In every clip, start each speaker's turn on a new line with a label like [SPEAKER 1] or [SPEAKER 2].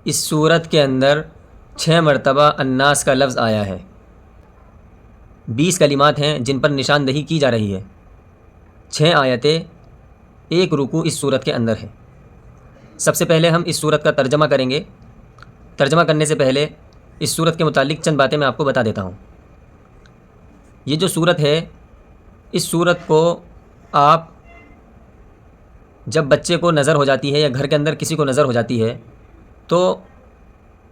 [SPEAKER 1] اس صورت کے اندر 6 مرتبہ الناس کا لفظ آیا ہے۔ 20 کلمات ہیں جن پر نشاندہی کی جا رہی ہے۔ 6 آیتیں، 1 رکوع اس صورت کے اندر ہے۔ سب سے پہلے ہم اس صورت کا ترجمہ کریں گے۔ ترجمہ کرنے سے پہلے اس صورت کے متعلق چند باتیں میں آپ کو بتا دیتا ہوں۔ یہ جو صورت ہے، اس صورت کو آپ جب بچے کو نظر ہو جاتی ہے یا گھر کے اندر کسی کو نظر ہو جاتی ہے تو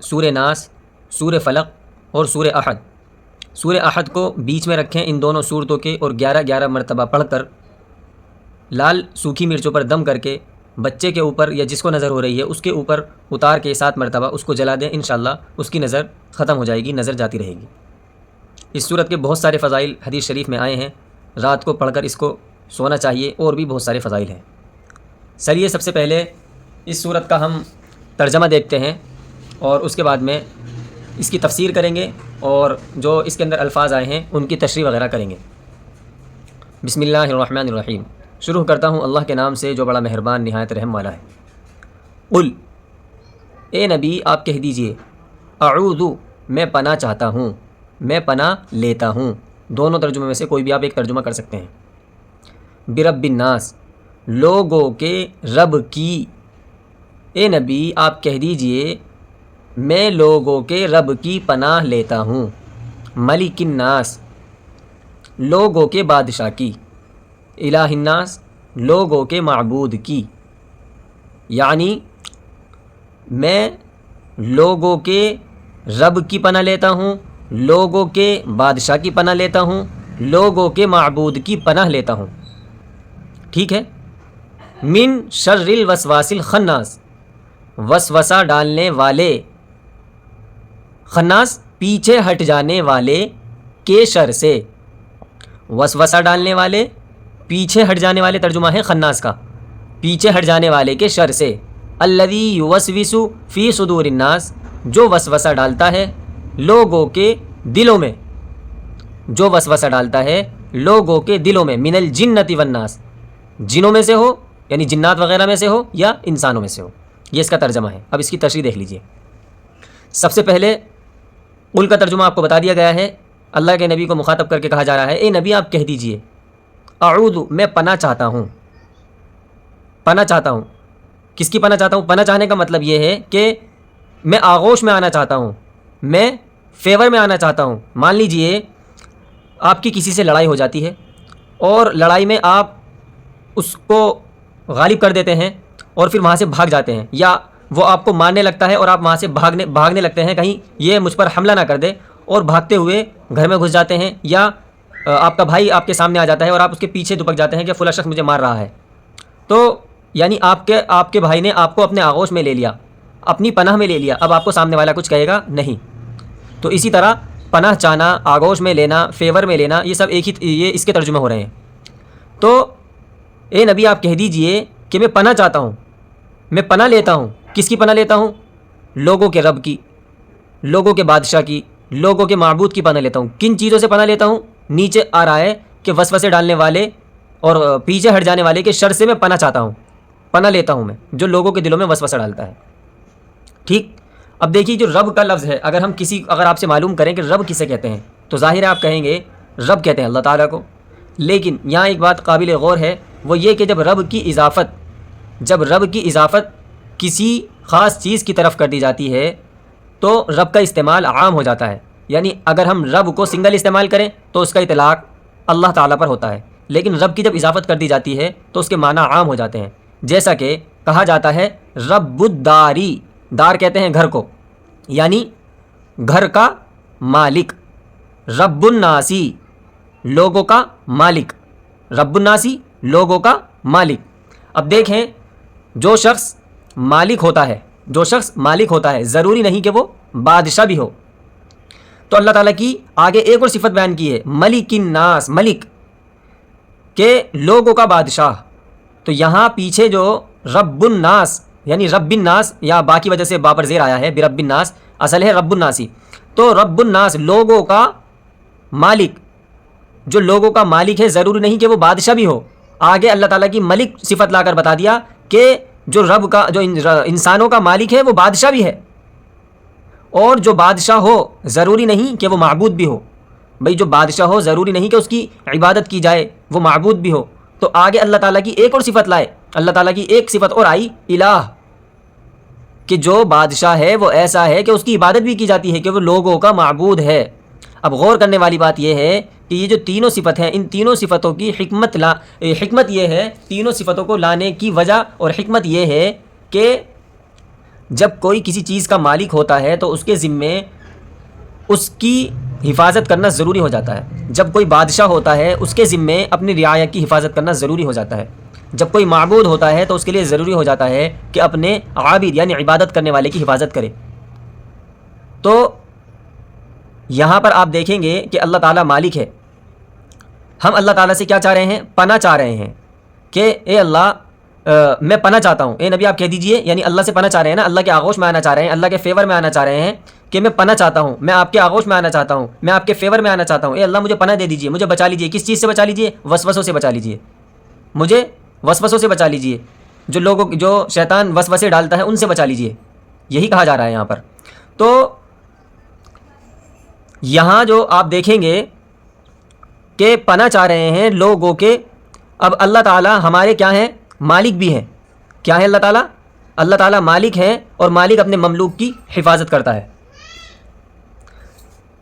[SPEAKER 1] سورہ ناس، سورہ فلق اور سورہ احد، سورہ احد کو بیچ میں رکھیں ان دونوں صورتوں کے، اور 11 مرتبہ پڑھ کر لال سوکھی مرچوں پر دم کر کے بچے کے اوپر یا جس کو نظر ہو رہی ہے اس کے اوپر اتار کے 7 مرتبہ اس کو جلا دیں۔ انشاءاللہ اس کی نظر ختم ہو جائے گی، نظر جاتی رہے گی۔ اس صورت کے بہت سارے فضائل حدیث شریف میں آئے ہیں، رات کو پڑھ کر اس کو سونا چاہیے، اور بھی بہت سارے فضائل ہیں۔ چلیے سب سے پہلے اس صورت کا ہم ترجمہ دیکھتے ہیں، اور اس کے بعد میں اس کی تفسیر کریں گے، اور جو اس کے اندر الفاظ آئے ہیں ان کی تشریح وغیرہ کریں گے۔ بسم اللہ الرحمن الرحیم۔ شروع کرتا ہوں اللہ کے نام سے جو بڑا مہربان نہایت رحم والا ہے۔ قل، اے نبی آپ کہہ دیجئے، اعوذ، میں پناہ چاہتا ہوں، میں پناہ لیتا ہوں۔ دونوں ترجمے میں سے کوئی بھی آپ ایک ترجمہ کر سکتے ہیں۔ برب الناس، لوگوں کے رب کی۔ اے نبی آپ کہہ دیجئے میں لوگوں کے رب کی پناہ لیتا ہوں۔ ملک الناس، لوگوں کے بادشاہ کی۔ الہ الناس، لوگوں کے معبود کی۔ یعنی میں لوگوں کے رب کی پناہ لیتا ہوں، لوگوں کے بادشاہ کی پناہ لیتا ہوں، لوگوں کے معبود کی پناہ لیتا ہوں۔ ٹھیک ہے۔ من شر الوسواس الخناس، وسوسہ ڈالنے والے، خناس پیچھے ہٹ جانے والے کے شر سے۔ وسوسہ ڈالنے والے، پیچھے ہٹ جانے والے ترجمہ ہے خناس کا، پیچھے ہٹ جانے والے کے شر سے۔ الذی یوسوس فی صدور الناس، جو وسوسہ ڈالتا ہے لوگوں کے دلوں میں، جو وسوسہ ڈالتا ہے لوگوں کے دلوں میں۔ من الجنۃ والناس، جنوں میں سے ہو یعنی جنات وغیرہ میں سے ہو یا انسانوں میں سے ہو۔ یہ اس کا ترجمہ ہے۔ اب اس کی تشریح دیکھ لیجئے۔ سب سے پہلے قل کا ترجمہ آپ کو بتا دیا گیا ہے۔ اللہ کے نبی کو مخاطب کر کے کہا جا رہا ہے، اے نبی آپ کہہ دیجئے، اعوذ، میں پناہ چاہتا ہوں، پناہ چاہتا ہوں۔ کس کی پناہ چاہتا ہوں؟ پناہ چاہنے کا مطلب یہ ہے کہ میں آغوش میں آنا چاہتا ہوں، میں فیور میں آنا چاہتا ہوں۔ مان لیجئے آپ کی کسی سے لڑائی ہو جاتی ہے، اور لڑائی میں آپ اس کو غالب کر دیتے ہیں اور پھر وہاں سے بھاگ جاتے ہیں، یا وہ آپ کو مارنے لگتا ہے اور آپ وہاں سے بھاگنے لگتے ہیں کہیں یہ مجھ پر حملہ نہ کر دے، اور بھاگتے ہوئے گھر میں گھس جاتے ہیں، یا آپ کا بھائی آپ کے سامنے آ جاتا ہے اور آپ اس کے پیچھے دپک جاتے ہیں کہ فلاں شخص مجھے مار رہا ہے۔ تو یعنی آپ کے بھائی نے آپ کو اپنے آغوش میں لے لیا، اپنی پناہ میں لے لیا، اب آپ کو سامنے والا کچھ کہے گا نہیں۔ تو اسی طرح پناہ چاہنا، آغوش میں لینا، فیور میں لینا، یہ سب ایک ہی، یہ اس کے ترجمے ہو رہے ہیں۔ تو اے نبی آپ کہہ دیجئے کہ میں پناہ چاہتا ہوں، میں پناہ لیتا ہوں۔ کس کی پناہ لیتا ہوں؟ لوگوں کے رب کی، لوگوں کے بادشاہ کی، لوگوں کے معبود کی پناہ لیتا ہوں۔ کن چیزوں سے پناہ لیتا ہوں؟ نیچے آ رہا ہے کہ وسوسے ڈالنے والے اور پیچھے ہٹ جانے والے کے شر سے میں پناہ چاہتا ہوں، پناہ لیتا ہوں میں، جو لوگوں کے دلوں میں وسوسہ ڈالتا ہے۔ ٹھیک۔ اب دیکھیے جو رب کا لفظ ہے، اگر آپ سے معلوم کریں کہ رب کسے کہتے ہیں تو ظاہر ہے آپ کہیں گے رب کہتے ہیں اللہ تعالیٰ کو۔ لیکن یہاں ایک بات قابل غور ہے، وہ یہ کہ جب رب کی اضافت کسی خاص چیز کی طرف کر دی جاتی ہے تو رب کا استعمال عام ہو جاتا ہے۔ یعنی اگر ہم رب کو سنگل استعمال کریں تو اس کا اطلاق اللہ تعالیٰ پر ہوتا ہے، لیکن رب کی جب اضافت کر دی جاتی ہے تو اس کے معنی عام ہو جاتے ہیں۔ جیسا کہ کہا جاتا ہے رب الداری، دار کہتے ہیں گھر کو، یعنی گھر کا مالک۔ رب الناسی، لوگوں کا مالک، رب الناسی، لوگوں کا مالک۔ اب دیکھیں جو شخص مالک ہوتا ہے ضروری نہیں کہ وہ بادشاہ بھی ہو۔ تو اللہ تعالیٰ کی آگے ایک اور صفت بیان کی ہے، ملک الناس، ملک کہ لوگوں کا بادشاہ۔ تو یہاں پیچھے جو رب الناس یعنی رب الناس، یا باقی وجہ سے با پر زیر آیا ہے برب الناس، اصل ہے رب الناسی۔ تو رب الناس، لوگوں کا مالک، جو لوگوں کا مالک ہے ضروری نہیں کہ وہ بادشاہ بھی ہو۔ آگے اللہ تعالیٰ کی ملک صفت لا کر بتا دیا کہ جو انسانوں کا مالک ہے وہ بادشاہ بھی ہے، اور جو بادشاہ ہو ضروری نہیں کہ وہ معبود بھی ہو. بھئی جو بادشاہ ہو ضروری نہیں کہ اس کی عبادت کی جائے، وہ معبود بھی ہو. تو آگے اللہ تعالیٰ کی ایک اور صفت لائے. اللہ تعالیٰ کی ایک صفت اور آئی، الہ، کہ جو بادشاہ ہے وہ ایسا ہے کہ اس کی عبادت بھی کی جاتی ہے، کہ وہ لوگوں کا معبود ہے. اب غور کرنے والی بات یہ ہے کہ یہ جو تینوں صفت ہیں، ان تینوں صفتوں کی حکمت یہ ہے، تینوں صفتوں کو لانے کی وجہ اور حکمت یہ ہے کہ جب کوئی کسی چیز کا مالک ہوتا ہے تو اس کے ذمے اس کی حفاظت کرنا ضروری ہو جاتا ہے. جب کوئی بادشاہ ہوتا ہے اس کے ذمے اپنی رعایا کی حفاظت کرنا ضروری ہو جاتا ہے. جب کوئی معبود ہوتا ہے تو اس کے لیے ضروری ہو جاتا ہے کہ اپنے عابد یعنی عبادت کرنے والے کی حفاظت کرے. تو یہاں پر آپ دیکھیں گے کہ اللہ تعالیٰ مالک ہے. ہم اللہ تعالیٰ سے کیا چاہ رہے ہیں؟ پناہ چاہ رہے ہیں کہ اے اللہ میں پناہ چاہتا ہوں. اے نبی آپ کہہ دیجئے، یعنی اللہ سے پناہ چاہ رہے ہیں نا، اللہ کے آغوش میں آنا چاہ رہے ہیں، اللہ کے فیور میں آنا چاہ رہے ہیں کہ میں پناہ چاہتا ہوں، میں آپ کے آغوش میں آنا چاہتا ہوں، میں آپ کے فیور میں آنا چاہتا ہوں. اے اللہ مجھے پناہ دے دیجئے، مجھے بچا لیجئے. کس چیز سے بچا لیجئے؟ وسوسوں سے بچا لیجئے. مجھے وسوسوں سے بچا لیجئے، جو شیطان وسوسے ڈالتا ہے ان سے بچا لیجئے. یہی کہا جا رہا ہے یہاں پر. تو یہاں جو آپ دیکھیں گے کہ پناہ چاہ رہے ہیں لوگوں کے. اب اللہ تعالیٰ ہمارے کیا ہیں؟ مالک بھی ہیں. کیا ہے اللہ تعالیٰ؟ اللہ تعالیٰ مالک ہیں، اور مالک اپنے مملوک کی حفاظت کرتا ہے.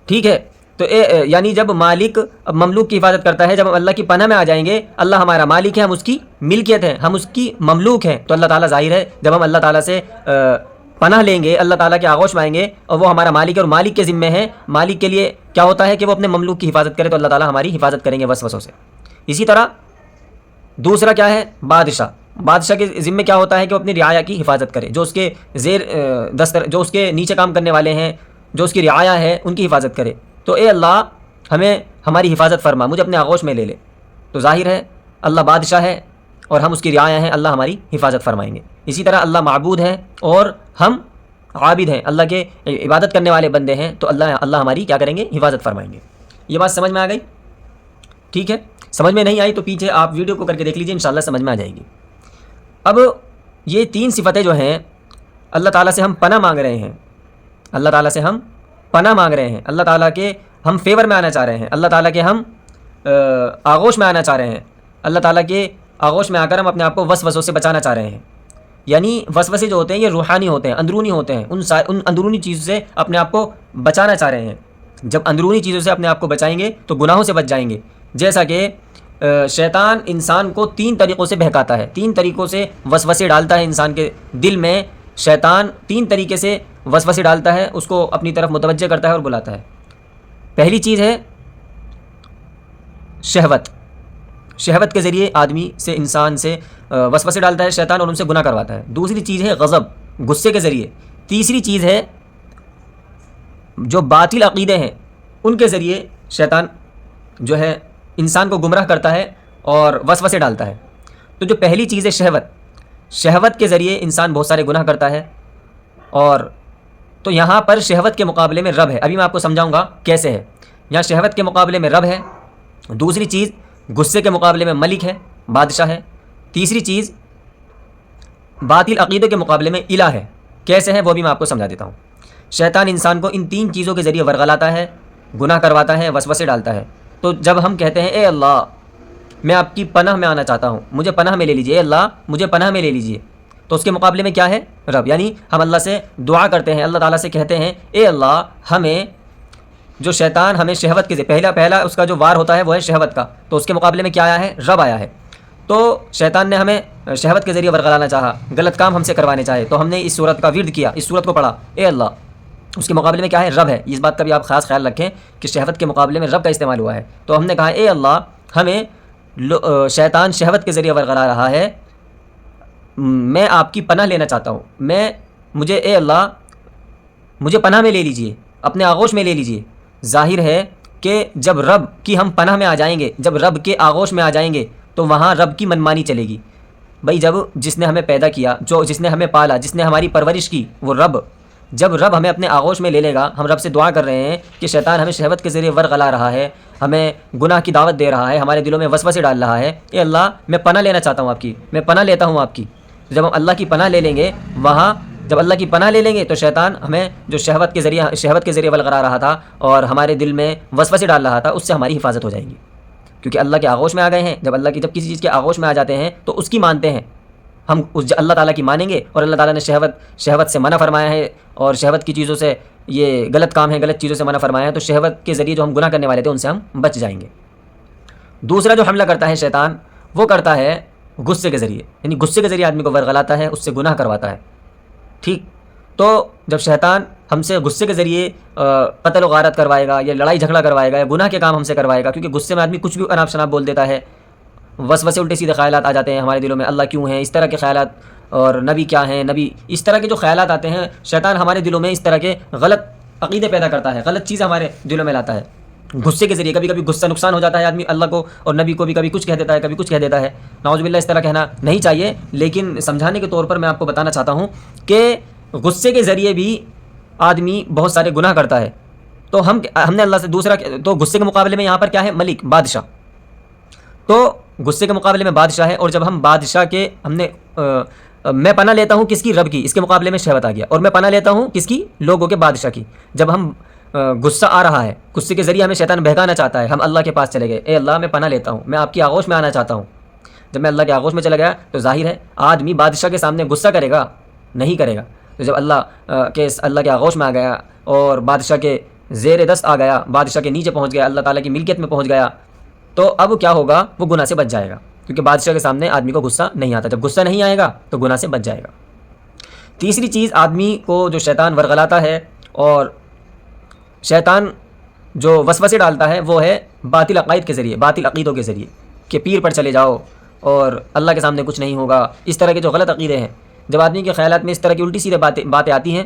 [SPEAKER 1] ٹھیک ہے، تو یعنی جب مالک مملوک کی حفاظت کرتا ہے، جب ہم اللہ کی پناہ میں آ جائیں گے، اللہ ہمارا مالک ہے، ہم اس کی ملکیت ہیں، ہم اس کی مملوک ہیں. تو اللہ تعالیٰ ظاہر ہے جب ہم اللہ تعالیٰ سے پناہ لیں گے، اللہ تعالیٰ کے آغوش میں آئیں گے اور وہ ہمارا مالک ہے اور مالک کے ذمے ہیں، مالک کے لیے کیا ہوتا ہے کہ وہ اپنے مملوک کی حفاظت کرے، تو اللہ تعالیٰ ہماری حفاظت کریں گے وسوسوں سے. اسی طرح دوسرا کیا ہے؟ بادشاہ. بادشاہ کے ذمے کیا ہوتا ہے کہ وہ اپنی رعایا کی حفاظت کرے، جو اس کے زیر دستر، جو اس کے نیچے کام کرنے والے ہیں، جو اس کی رعایا ہے، ان کی حفاظت کرے. تو اے اللہ ہمیں ہماری حفاظت فرما، مجھے اپنے آغوش میں لے لے. تو ظاہر ہے اللہ بادشاہ ہے اور ہم اس کی رعایا ہیں، اللہ ہماری حفاظت فرمائیں گے. اسی طرح اللہ معبود ہے اور ہم عابد ہیں، اللہ کے عبادت کرنے والے بندے ہیں، تو اللہ ہماری کیا کریں گے؟ حفاظت فرمائیں گے. یہ بات سمجھ میں آ گئی؟ ٹھیک ہے. سمجھ میں نہیں آئی تو پیچھے آپ ویڈیو کو کر کے دیکھ لیجئے، انشاءاللہ سمجھ میں آ جائے گی. اب یہ تین صفتیں جو ہیں اللہ تعالیٰ سے ہم پناہ مانگ رہے ہیں، اللہ تعالیٰ سے ہم پناہ مانگ رہے ہیں، اللہ تعالیٰ کے ہم فیور میں آنا چاہ رہے ہیں، اللہ تعالیٰ کے ہم آغوش میں آنا چاہ رہے ہیں، اللہ تعالیٰ کے آغوش میں آ کر ہم اپنے آپ کو وسوسوں سے بچانا چاہ رہے ہیں. یعنی وسوسے جو ہوتے ہیں یہ روحانی ہوتے ہیں، اندرونی ہوتے ہیں. ان اندرونی چیزوں سے اپنے آپ کو بچانا چاہ رہے ہیں. جب اندرونی چیزوں سے اپنے آپ کو بچائیں گے تو گناہوں سے بچ جائیں گے. جیسا کہ شیطان انسان کو 3 طریقوں سے بہکاتا ہے، 3 طریقوں سے وسوسے ڈالتا ہے انسان کے دل میں. شیطان 3 طریقے سے وسوسے ڈالتا ہے، اس کو اپنی طرف متوجہ کرتا ہے اور بلاتا ہے. پہلی چیز ہے شہوت. شہوت کے ذریعے آدمی سے، انسان سے وسوسے ڈالتا ہے شیطان اور ان سے گناہ کرواتا ہے. دوسری چیز ہے غضب، غصے کے ذریعے. تیسری چیز ہے جو باطل عقیدے ہیں ان کے ذریعے شیطان جو ہے انسان کو گمراہ کرتا ہے اور وسوسے ڈالتا ہے. تو جو پہلی چیز ہے شہوت، شہوت کے ذریعے انسان بہت سارے گناہ کرتا ہے. اور تو یہاں پر شہوت کے مقابلے میں رب ہے. ابھی میں آپ کو سمجھاؤں گا کیسے ہے. یہاں شہوت کے مقابلے میں رب ہے. دوسری چیز غصے کے مقابلے میں ملک ہے، بادشاہ ہے. تیسری چیز باطل عقیدے کے مقابلے میں الہ ہے. کیسے ہے وہ بھی میں آپ کو سمجھا دیتا ہوں. شیطان انسان کو ان 3 چیزوں کے ذریعے ورغلاتا ہے، گناہ کرواتا ہے، وسوسے ڈالتا ہے. تو جب ہم کہتے ہیں اے اللہ میں آپ کی پناہ میں آنا چاہتا ہوں، مجھے پناہ میں لے لیجئے، اے اللہ مجھے پناہ میں لے لیجئے، تو اس کے مقابلے میں کیا ہے؟ رب. یعنی ہم اللہ سے دعا کرتے ہیں، اللہ تعالیٰ سے کہتے ہیں اے اللہ ہمیں جو شیطان ہمیں شہوت کے پہلا اس کا جو وار ہوتا ہے وہ ہے شہوت کا، تو اس کے مقابلے میں کیا آیا ہے؟ رب آیا ہے. تو شیطان نے ہمیں شہوت کے ذریعے ورغلانا چاہا، غلط کام ہم سے کروانے چاہے، تو ہم نے اس صورت کا ورد کیا، اس صورت کو پڑھا اے اللہ. اس کے مقابلے میں کیا ہے؟ رب ہے. اس بات کا بھی آپ خاص خیال رکھیں کہ شہوت کے مقابلے میں رب کا استعمال ہوا ہے. تو ہم نے کہا اے اللہ ہمیں شیطان شہوت کے ذریعے ورغلا رہا ہے، میں آپ کی پناہ لینا چاہتا ہوں، مجھے اے اللہ مجھے پناہ میں لے لیجئے، اپنے آغوش میں لے لیجئے. ظاہر ہے کہ جب رب کی ہم پناہ میں آ جائیں گے، جب رب کے آغوش میں آ جائیں گے تو وہاں رب کی منمانی چلے گی. بھائی جس نے ہمیں پیدا کیا، جس نے ہمیں پالا، جس نے ہماری پرورش کی، وہ رب، جب رب ہمیں اپنے آغوش میں لے لے گا، ہم رب سے دعا کر رہے ہیں کہ شیطان ہمیں شہوت کے ذریعے ورغلا رہا ہے، ہمیں گناہ کی دعوت دے رہا ہے، ہمارے دلوں میں وسوسے ڈال رہا ہے، اے اللہ میں پناہ لینا چاہتا ہوں آپ کی، میں پناہ لیتا ہوں آپ کی. جب ہم اللہ کی پناہ لے لیں گے، وہاں جب اللہ کی پناہ لے لیں گے تو شیطان ہمیں جو شہوت کے ذریعے ولغرا رہا تھا اور ہمارے دل میں وسوسے ڈال رہا تھا، اس سے ہماری حفاظت ہو جائے گی، کیونکہ اللہ کے آغوش میں آ گئے ہیں۔ جب کسی چیز کے آغوش میں آ جاتے ہیں تو اس کی مانتے ہیں، ہم اس اللہ تعالیٰ کی مانیں گے، اور اللہ تعالیٰ نے شہوت سے منع فرمایا ہے، اور شہوت کی چیزوں سے، یہ غلط کام ہے، غلط چیزوں سے منع فرمایا ہے، تو شہوت کے ذریعے جو ہم گناہ کرنے والے تھے ان سے ہم بچ جائیں گے۔ دوسرا جو حملہ کرتا ہے شیطان، وہ کرتا ہے غصے کے ذریعے، یعنی غصے کے ذریعے آدمی کو ورغلاتا ہے، اس سے گناہ کرواتا ہے، ٹھیک۔ تو جب شیطان ہم سے غصے کے ذریعے قتل و غارت کروائے گا، یا لڑائی جھگڑا کروائے گا، یا گناہ کے کام ہم سے کروائے گا، کیونکہ غصے میں آدمی کچھ بھی اناپ شناپ بول دیتا ہے، وسوسے الٹے سیدھے خیالات آ جاتے ہیں ہمارے دلوں میں، اللہ کیوں ہے، اس طرح کے خیالات، اور نبی کیا ہیں، نبی، اس طرح کے جو خیالات آتے ہیں، شیطان ہمارے دلوں میں اس طرح کے غلط عقیدے پیدا کرتا ہے، غلط چیزیں ہمارے دلوں میں لاتا ہے غصے کے ذریعے۔ کبھی کبھی غصہ نقصان ہو جاتا ہے آدمی اللہ کو اور نبی کو بھی، کبھی کچھ کہہ دیتا ہے، کبھی کچھ کہہ دیتا ہے، نعوذ باللہ، اس طرح کہنا نہیں چاہیے، لیکن سمجھانے کے طور پر میں آپ کو بتانا چاہتا ہوں کہ غصے کے ذریعے بھی آدمی بہت سارے گناہ کرتا ہے۔ تو ہم نے اللہ سے دوسرا، تو غصے کے مقابلے میں یہاں پر کیا ہے، ملک، بادشاہ، تو غصے کے مقابلے میں بادشاہ ہے، اور جب ہم بادشاہ کے میں پناہ لیتا ہوں کس کی، رب کی، اس کے مقابلے میں شہوت آ گیا، اور میں پناہ لیتا ہوں کس کی، لوگوں کے، بادشاہ کی۔ جب ہم غصہ آ رہا ہے، غصے کے ذریعے ہمیں شیطان بہکانا چاہتا ہے، ہم اللہ کے پاس چلے گئے، اے اللہ میں پناہ لیتا ہوں، میں آپ کی آغوش میں آنا چاہتا ہوں۔ جب میں اللہ کے آغوش میں چلا گیا تو ظاہر ہے آدمی بادشاہ کے سامنے غصہ کرے گا نہیں کرے گا۔ تو جب اللہ کے آغوش میں آ گیا اور بادشاہ کے زیر دست آ گیا، بادشاہ کے نیچے پہنچ گیا، اللہ تعالیٰ کی ملکیت میں پہنچ گیا، تو اب کیا ہوگا، وہ گناہ سے بچ جائے گا، کیونکہ بادشاہ کے سامنے آدمی کو غصہ نہیں آتا۔ جب غصہ نہیں آئے گا تو گناہ سے بچ جائے گا۔ تیسری چیز آدمی کو جو شیطان ورغلاتا ہے اور شیطان جو وسوسے ڈالتا ہے، وہ ہے باطل عقائد کے ذریعے، باطل عقیدوں کے ذریعے، کہ پیر پر چلے جاؤ اور اللہ کے سامنے کچھ نہیں ہوگا، اس طرح کے جو غلط عقیدے ہیں۔ جب آدمی کے خیالات میں اس طرح کی الٹی سیدھے باتیں آتی ہیں،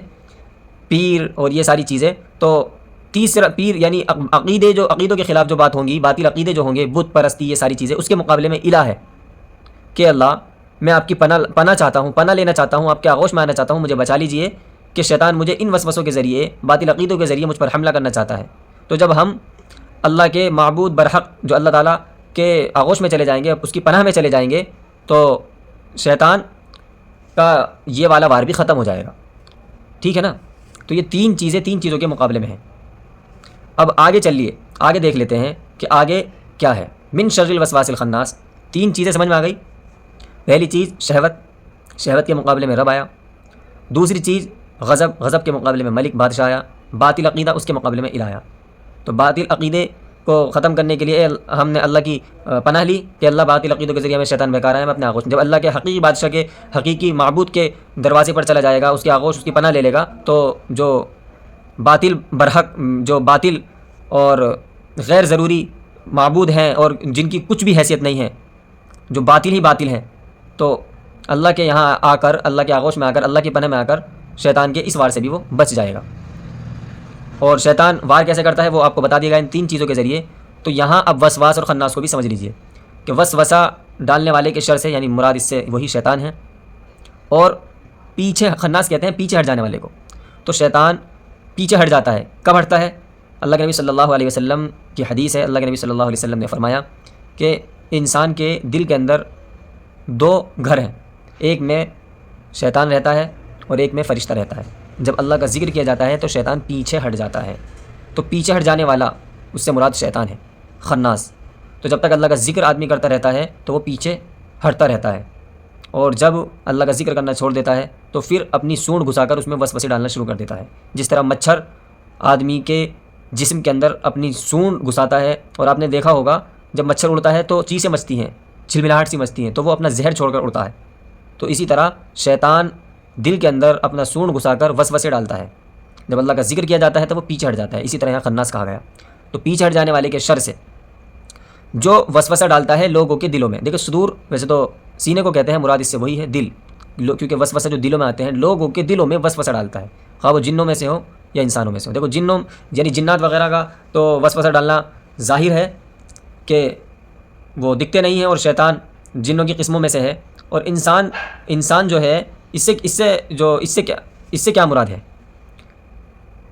[SPEAKER 1] پیر اور یہ ساری چیزیں، تو تیسرا پیر یعنی عقیدوں کے خلاف جو بات ہوں گی، باطل عقیدے جو ہوں گے، بت پرستی، یہ ساری چیزیں، اس کے مقابلے میں الہ ہے کہ اللہ میں آپ کی پناہ چاہتا ہوں، پناہ لینا چاہتا ہوں، آپ کے آغوش میں آنا چاہتا ہوں، مجھے بچا لیجئے کہ شیطان مجھے ان وسوسوں کے ذریعے، باطل عقیدوں کے ذریعے مجھ پر حملہ کرنا چاہتا ہے۔ تو جب ہم اللہ کے معبود برحق جو اللہ تعالیٰ کے آغوش میں چلے جائیں گے، اس کی پناہ میں چلے جائیں گے، تو شیطان کا یہ والا وار بھی ختم ہو جائے گا، ٹھیک ہے نا۔ تو یہ تین چیزوں کے مقابلے میں ہیں۔ اب آگے چلیے، آگے دیکھ لیتے ہیں کہ آگے کیا ہے۔ من شر الوسواس الخناس، تین چیزیں سمجھ میں آ گئی۔ پہلی چیز شہوت کے مقابلے میں رب آیا۔ دوسری چیز غضب کے مقابلے میں ملک، بادشاہ آیا۔ باطل عقیدہ، اس کے مقابلے میں الہ آیا۔ تو باطل عقیدے کو ختم کرنے کے لیے ہم نے اللہ کی پناہ لی کہ اللہ باطل عقیدوں کے ذریعے ہمیں شیطان بہکا رہا ہے، میں اپنے آغوش، جب اللہ کے حقیقی بادشاہ کے، حقیقی معبود کے دروازے پر چلا جائے گا، اس کے آغوش، اس کی پناہ لے لے گا، تو جو باطل برحق، جو باطل اور غیر ضروری معبود ہیں اور جن کی کچھ بھی حیثیت نہیں ہے، جو باطل ہی باطل ہیں، تو اللہ کے یہاں آ کر، اللہ کے آغوش میں آ کر، اللہ کی پناہ میں آ کر شیطان کے اس وار سے بھی وہ بچ جائے گا۔ اور شیطان وار کیسے کرتا ہے وہ آپ کو بتا دیا گا ان تین چیزوں کے ذریعے۔ تو یہاں اب وسواس اور خناس کو بھی سمجھ لیجئے کہ وسوسہ ڈالنے والے کے شر سے، یعنی مراد اس سے وہی شیطان ہے، اور پیچھے، خناس کہتے ہیں پیچھے ہٹ جانے والے کو۔ تو شیطان پیچھے ہٹ جاتا ہے، کب ہٹتا ہے؟ اللہ کے نبی صلی اللہ علیہ وسلم کی حدیث ہے، اللہ کے نبی صلی اللہ علیہ وسلم نے فرمایا کہ انسان کے دل کے اندر دو گھر ہیں، ایک میں شیطان رہتا ہے اور ایک میں فرشتہ رہتا ہے۔ جب اللہ کا ذکر کیا جاتا ہے تو شیطان پیچھے ہٹ جاتا ہے، تو پیچھے ہٹ جانے والا اس سے مراد شیطان ہے، خناس۔ تو جب تک اللہ کا ذکر آدمی کرتا رہتا ہے تو وہ پیچھے ہٹتا رہتا ہے، اور جب اللہ کا ذکر کرنا چھوڑ دیتا ہے تو پھر اپنی سونڈ گھسا کر اس میں وسوسے ڈالنا شروع کر دیتا ہے۔ جس طرح مچھر آدمی کے جسم کے اندر اپنی سونڈ گھساتا ہے، اور آپ نے دیکھا ہوگا جب مچھر اڑتا ہے تو چیزیں مچتی ہیں، چھلملاہٹ سی مچتی ہیں، تو وہ اپنا زہر چھوڑ کر اڑتا ہے۔ تو اسی طرح شیطان دل کے اندر اپنا سونڈ گھسا کر وسوسے ڈالتا ہے، جب اللہ کا ذکر کیا جاتا ہے تو وہ پیچھے ہٹ جاتا ہے۔ اسی طرح یہاں خناس کہا گیا۔ تو پیچھے ہٹ جانے والے کے شر سے جو وسوسہ ڈالتا ہے لوگوں کے دلوں میں، دیکھیں صدور ویسے تو سینے کو کہتے ہیں، مراد اس سے وہی ہے دل، کیونکہ وسوسہ جو دلوں میں آتے ہیں، لوگوں کے دلوں میں وسوسہ ڈالتا ہے، خواہ وہ جنوں میں سے ہو یا انسانوں میں سے ہو۔ دیکھو جنوں یعنی جنات وغیرہ کا تو وسوسہ ڈالنا ظاہر ہے کہ وہ دکھتے نہیں ہیں، اور شیطان جنوں کی قسموں میں سے ہے، اور انسان جو ہے اس سے کیا مراد ہے،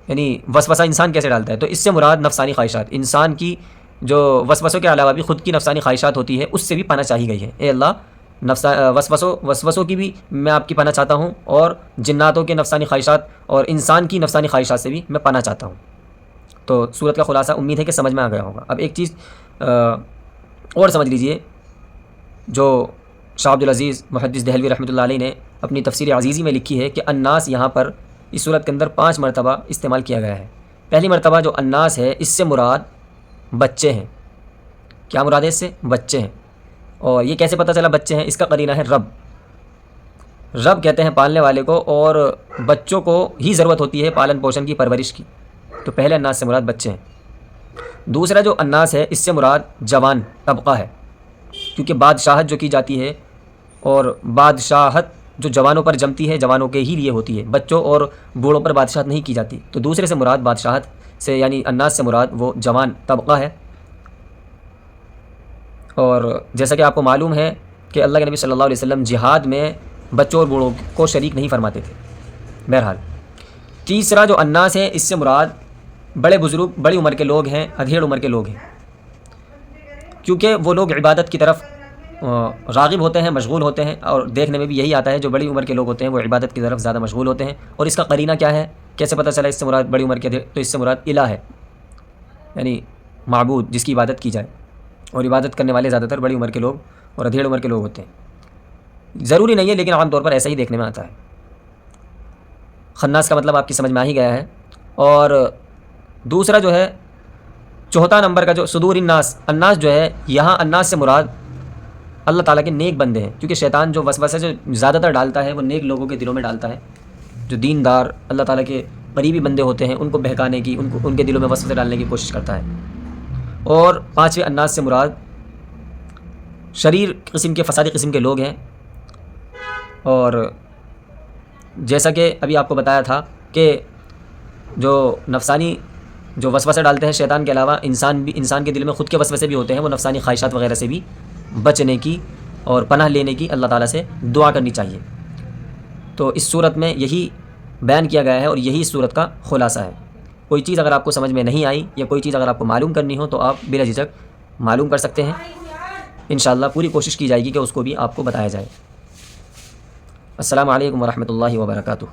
[SPEAKER 1] یعنی وسوسہ انسان کیسے ڈالتا ہے؟ تو اس سے مراد نفسانی خواہشات، انسان کی جو وسوسوں کے علاوہ بھی خود کی نفسانی خواہشات ہوتی ہے، اس سے بھی پناہ چاہی گئی ہے۔ اے اللہ وسوسوں کی بھی میں آپ کی پناہ چاہتا ہوں، اور جناتوں کے نفسانی خواہشات اور انسان کی نفسانی خواہشات سے بھی میں پناہ چاہتا ہوں۔ تو سورت کا خلاصہ امید ہے کہ سمجھ میں آ گیا ہوگا۔ اب ایک چیز اور سمجھ لیجئے، جو شاہ عبد العزیز محدث دہلوی رحمۃ اللہ علیہ نے اپنی تفسیر عزیزی میں لکھی ہے کہ الناس یہاں پر اس صورت کے اندر 5 مرتبہ استعمال کیا گیا ہے۔ پہلی مرتبہ جو الناس ہے اس سے مراد بچے ہیں۔ کیا مراد ہے اس سے؟ بچے ہیں۔ اور یہ کیسے پتہ چلا بچے ہیں؟ اس کا قرینہ ہے رب۔ رب کہتے ہیں پالنے والے کو، اور بچوں کو ہی ضرورت ہوتی ہے پالن پوشن کی، پرورش کی۔ تو پہلے الناس سے مراد بچے ہیں۔ دوسرا جو الناس ہے اس سے مراد جوان طبقہ ہے، کیونکہ بادشاہت جو کی جاتی ہے، اور بادشاہت جو جوانوں پر جمتی ہے جوانوں کے ہی لیے ہوتی ہے، بچوں اور بوڑھوں پر بادشاہت نہیں کی جاتی۔ تو دوسرے سے مراد بادشاہت سے یعنی الناس سے مراد وہ جوان طبقہ ہے۔ اور جیسا کہ آپ کو معلوم ہے کہ اللہ کے نبی صلی اللہ علیہ وسلم جہاد میں بچوں اور بوڑھوں کو شریک نہیں فرماتے تھے۔ بہرحال تیسرا جو الناس ہے اس سے مراد بڑے بزرگ، بڑی عمر کے لوگ ہیں، ادھیڑ عمر کے لوگ ہیں، کیونکہ وہ لوگ عبادت کی طرف راغب ہوتے ہیں، مشغول ہوتے ہیں، اور دیکھنے میں بھی یہی آتا ہے جو بڑی عمر کے لوگ ہوتے ہیں وہ عبادت کی طرف زیادہ مشغول ہوتے ہیں۔ اور اس کا قرینہ کیا ہے؟ کیسے پتہ چلا اس سے مراد بڑی عمر کے؟ تو اس سے مراد الہ ہے، یعنی معبود جس کی عبادت کی جائے، اور عبادت کرنے والے زیادہ تر بڑی عمر کے لوگ اور ادھیڑ عمر کے لوگ ہوتے ہیں۔ ضروری نہیں ہے لیکن عام طور پر ایسا ہی دیکھنے میں آتا ہے۔ خناس کا مطلب آپ کی سمجھ میں آ ہی گیا ہے۔ اور دوسرا جو ہے چوتھا نمبر کا جو صدور الناس، الناس جو ہے یہاں الناس سے مراد اللہ تعالیٰ کے نیک بندے ہیں، کیونکہ شیطان جو وسوسے جو زیادہ تر ڈالتا ہے وہ نیک لوگوں کے دلوں میں ڈالتا ہے۔ جو دیندار اللہ تعالیٰ کے قریبی بندے ہوتے ہیں ان کو بہکانے کی، ان کے دلوں میں وسوسے ڈالنے کی کوشش کرتا ہے۔ اور پانچویں الناس سے مراد شریر قسم کے، فسادی قسم کے لوگ ہیں۔ اور جیسا کہ ابھی آپ کو بتایا تھا کہ جو نفسانی جو وسوسے ڈالتے ہیں شیطان کے علاوہ انسان کے دل میں خود کے وسوسے بھی ہوتے ہیں، وہ نفسانی خواہشات وغیرہ سے بھی بچنے کی اور پناہ لینے کی اللہ تعالیٰ سے دعا کرنی چاہیے۔ تو اس صورت میں یہی بیان کیا گیا ہے اور یہی اس صورت کا خلاصہ ہے۔ کوئی چیز اگر آپ کو سمجھ میں نہیں آئی یا کوئی چیز اگر آپ کو معلوم کرنی ہو تو آپ بلا جھجک معلوم کر سکتے ہیں۔ انشاءاللہ پوری کوشش کی جائے گی کہ اس کو بھی آپ کو بتایا جائے۔ السلام علیکم ورحمۃ اللہ وبرکاتہ۔